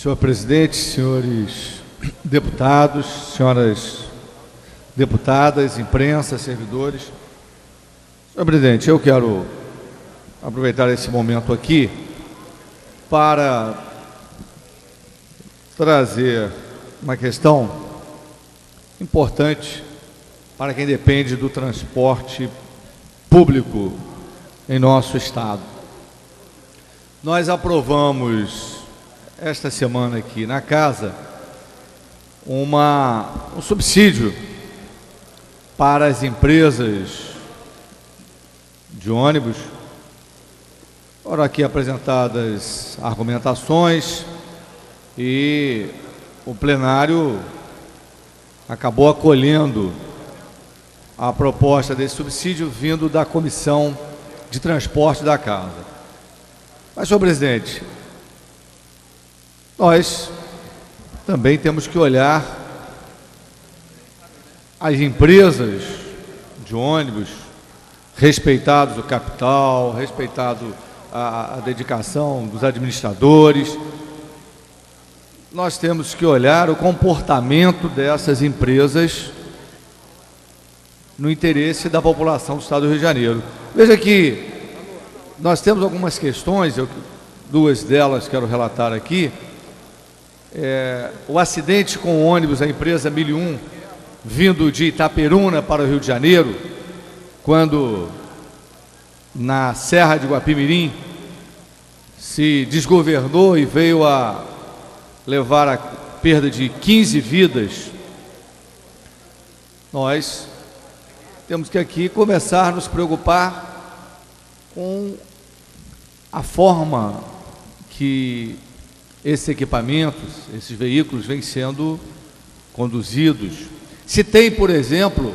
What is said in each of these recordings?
Senhor presidente, senhores deputados, senhoras deputadas, imprensa, servidores. Senhor presidente, eu quero aproveitar esse momento aqui para trazer uma questão importante para quem depende do transporte público em nosso estado. Nós aprovamos esta semana aqui na casa um subsídio para as empresas de ônibus. Foram aqui apresentadas argumentações e o plenário acabou acolhendo a proposta desse subsídio vindo da Comissão de Transporte da Casa. Mas, senhor presidente, nós também temos que olhar as empresas de ônibus, respeitados o capital, respeitado a dedicação dos administradores. Nós temos que olhar o comportamento dessas empresas no interesse da população do Estado do Rio de Janeiro. Veja que nós temos algumas questões, duas delas quero relatar aqui. O acidente com o ônibus da empresa 1001, vindo de Itaperuna para o Rio de Janeiro, quando na Serra de Guapimirim se desgovernou e veio a levar a perda de 15 vidas. Nós temos que aqui começar a nos preocupar com a forma que esses equipamentos, esses veículos vêm sendo conduzidos. Se tem, por exemplo,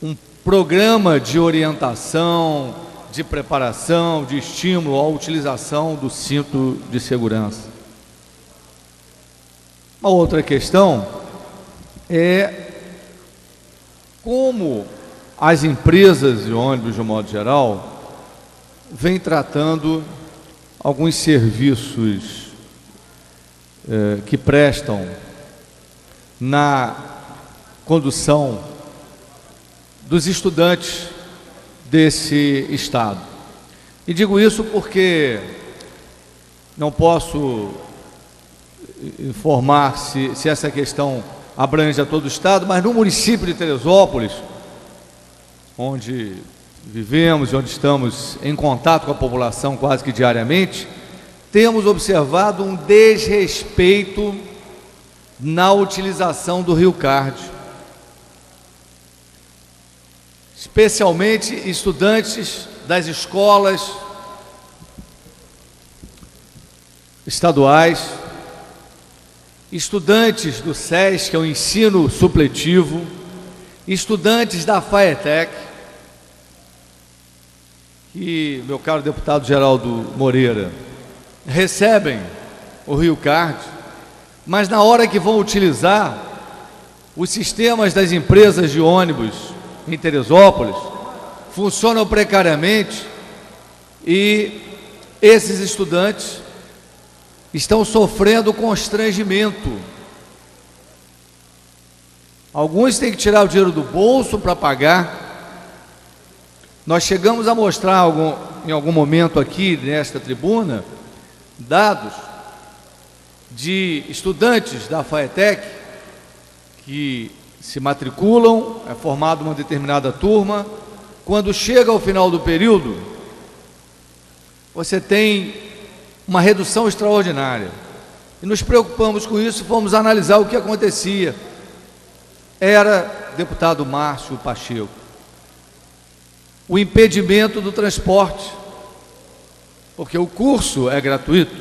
um programa de orientação, de preparação, de estímulo à utilização do cinto de segurança. Uma outra questão é como as empresas de ônibus, de um modo geral, vêm tratando alguns serviços que prestam na condução dos estudantes desse estado. E digo isso porque não posso informar se essa questão abrange a todo o estado, mas no município de Teresópolis, onde vivemos e onde estamos em contato com a população quase que diariamente, temos observado um desrespeito na utilização do Rio Card. Especialmente estudantes das escolas estaduais, estudantes do SESC, que é o ensino supletivo, estudantes da FAETEC, que meu caro deputado Geraldo Moreira, recebem o Rio Card, mas na hora que vão utilizar os sistemas das empresas de ônibus em Teresópolis, funcionam precariamente e esses estudantes estão sofrendo constrangimento. Alguns têm que tirar o dinheiro do bolso para pagar. Nós chegamos a mostrar em algum momento aqui nesta tribuna dados de estudantes da FAETEC que se matriculam, é formada uma determinada turma, quando chega ao final do período, você tem uma redução extraordinária. E nos preocupamos com isso, fomos analisar o que acontecia. Era, deputado Márcio Pacheco, o impedimento do transporte, porque o curso é gratuito,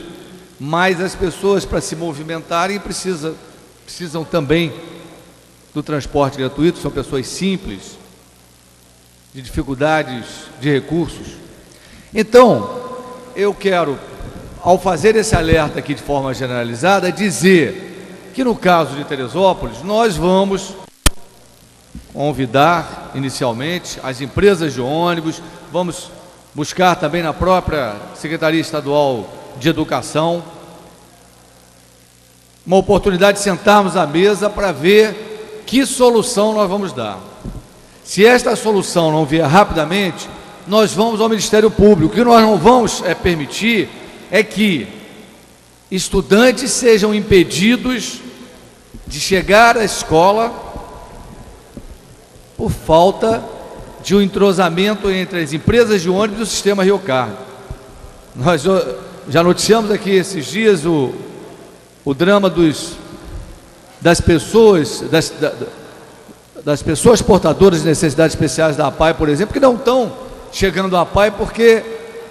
mas as pessoas, para se movimentarem, precisam também do transporte gratuito, são pessoas simples, de dificuldades de recursos. Então, eu quero, ao fazer esse alerta aqui de forma generalizada, dizer que no caso de Teresópolis, nós vamos convidar inicialmente as empresas de ônibus, vamos buscar também na própria Secretaria Estadual de Educação uma oportunidade de sentarmos à mesa para ver que solução nós vamos dar. Se esta solução não vier rapidamente, nós vamos ao Ministério Público. O que nós não vamos permitir é que estudantes sejam impedidos de chegar à escola por falta de um entrosamento entre as empresas de ônibus e o sistema Rio Cargo. Nós já noticiamos aqui esses dias o drama das pessoas portadoras de necessidades especiais da APAE, por exemplo, que não estão chegando à APAE porque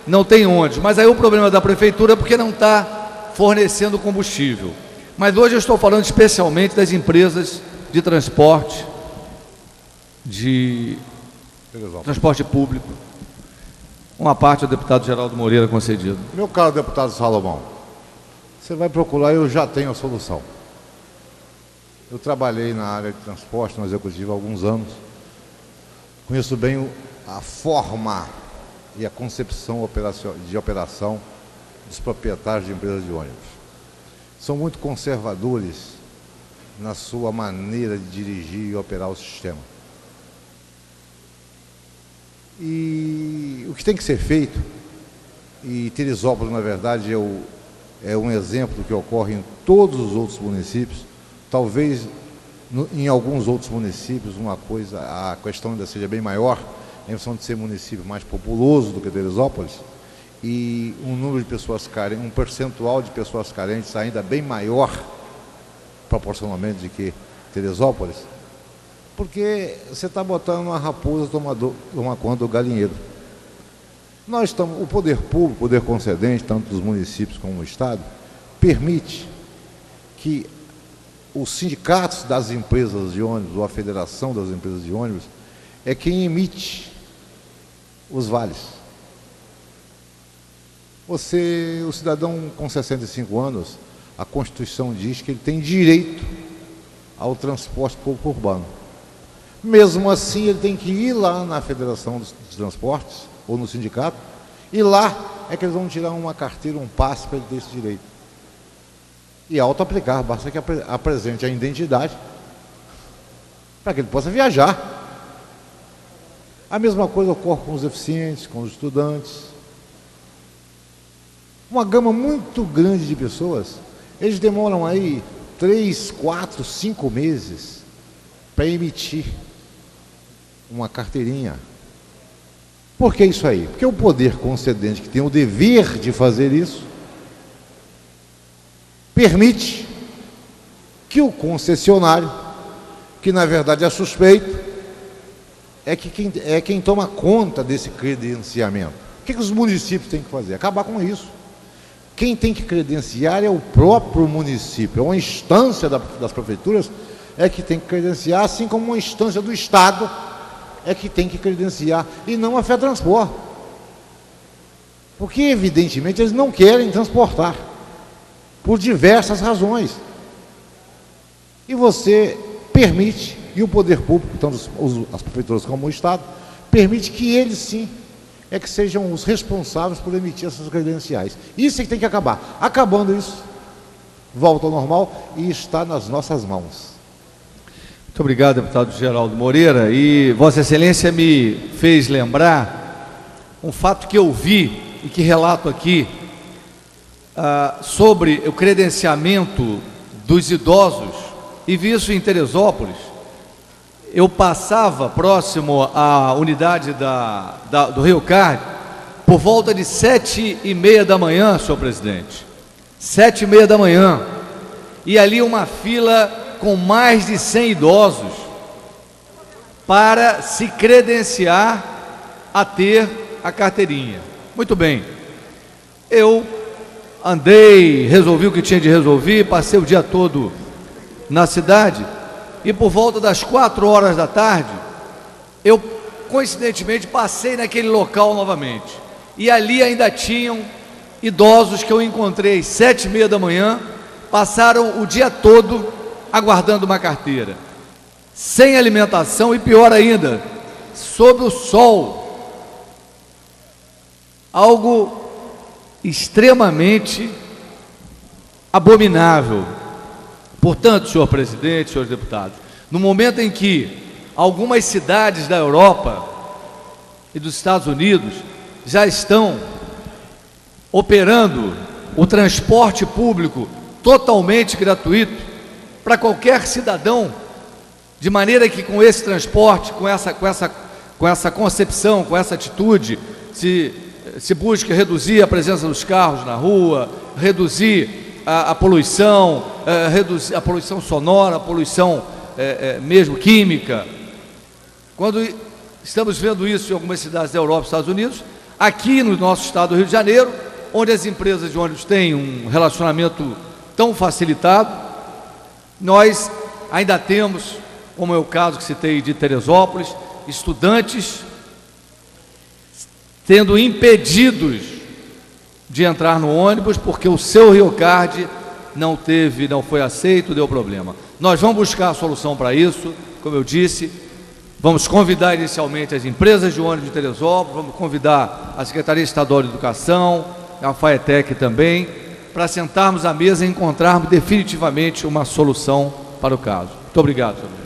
não tem ônibus. Mas aí o problema da prefeitura é porque não está fornecendo combustível. Mas hoje eu estou falando especialmente das empresas de transporte, de transporte público. Uma parte ao deputado Geraldo Moreira concedido. Meu caro deputado Salomão, você vai procurar, eu já tenho a solução. Eu trabalhei na área de transporte, no executivo, há alguns anos. Conheço bem a forma e a concepção de operação dos proprietários de empresas de ônibus. São muito conservadores na sua maneira de dirigir e operar o sistema. E o que tem que ser feito, e Teresópolis, na verdade, é um exemplo que ocorre em todos os outros municípios, talvez em alguns outros municípios a questão ainda seja bem maior, em função de ser município mais populoso do que Teresópolis, e um número de pessoas carentes, um percentual de pessoas carentes ainda bem maior, proporcionalmente, do que Teresópolis, porque você está botando uma raposa tomar conta do galinheiro. O poder público, o poder concedente, tanto dos municípios como do Estado, permite que os sindicatos das empresas de ônibus, ou a federação das empresas de ônibus, é quem emite os vales. O cidadão com 65 anos, a Constituição diz que ele tem direito ao transporte público urbano. Mesmo assim, ele tem que ir lá na Federação dos Transportes, ou no sindicato, e lá é que eles vão tirar uma carteira, um passe para ele ter esse direito. E auto-aplicar, basta que apresente a identidade para que ele possa viajar. A mesma coisa ocorre com os deficientes, com os estudantes. Uma gama muito grande de pessoas, eles demoram aí 3, 4, 5 meses para emitir uma carteirinha. Por que isso aí? Porque o poder concedente, que tem o dever de fazer isso, permite que o concessionário, que na verdade é suspeito, é quem toma conta desse credenciamento. O que os municípios têm que fazer? Acabar com isso. Quem tem que credenciar é o próprio município, é uma instância das prefeituras é que tem que credenciar, assim como uma instância do Estado é que tem que credenciar, e não a FETranspor. Porque, evidentemente, eles não querem transportar, por diversas razões. E você permite, e o poder público, tanto as prefeituras como o Estado, permite que eles, sim, é que sejam os responsáveis por emitir essas credenciais. Isso é que tem que acabar. Acabando isso, volta ao normal e está nas nossas mãos. Muito obrigado, deputado Geraldo Moreira. E Vossa Excelência me fez lembrar um fato que eu vi e que relato aqui sobre o credenciamento dos idosos, e vi isso em Teresópolis. Eu passava próximo à unidade do Rio Cargo por volta de 7h30 da manhã, senhor presidente. 7h30 da manhã. E ali uma fila com mais de 100 idosos para se credenciar a ter a carteirinha. Muito bem. Eu andei, resolvi o que tinha de resolver, passei o dia todo na cidade, e por volta das 4 horas da tarde, eu coincidentemente passei naquele local novamente, e ali ainda tinham idosos que eu encontrei às 7h30 da manhã, passaram o dia todo aguardando uma carteira, sem alimentação e, pior ainda, sob o sol. Algo extremamente abominável. Portanto, senhor presidente, senhores deputados, no momento em que algumas cidades da Europa e dos Estados Unidos já estão operando o transporte público totalmente gratuito para qualquer cidadão, de maneira que com esse transporte, com essa concepção, com essa atitude, se busca reduzir a presença dos carros na rua, reduzir a poluição, reduzir a poluição sonora, a poluição mesmo química. Quando estamos vendo isso em algumas cidades da Europa e Estados Unidos, aqui no nosso estado do Rio de Janeiro, onde as empresas de ônibus têm um relacionamento tão facilitado, nós ainda temos, como é o caso que citei de Teresópolis, estudantes sendo impedidos de entrar no ônibus porque o seu RioCard não foi aceito, deu problema. Nós vamos buscar a solução para isso, como eu disse, vamos convidar inicialmente as empresas de ônibus de Teresópolis, vamos convidar a Secretaria Estadual de Educação, a FAETEC também, para sentarmos à mesa e encontrarmos definitivamente uma solução para o caso. Muito obrigado, senhor.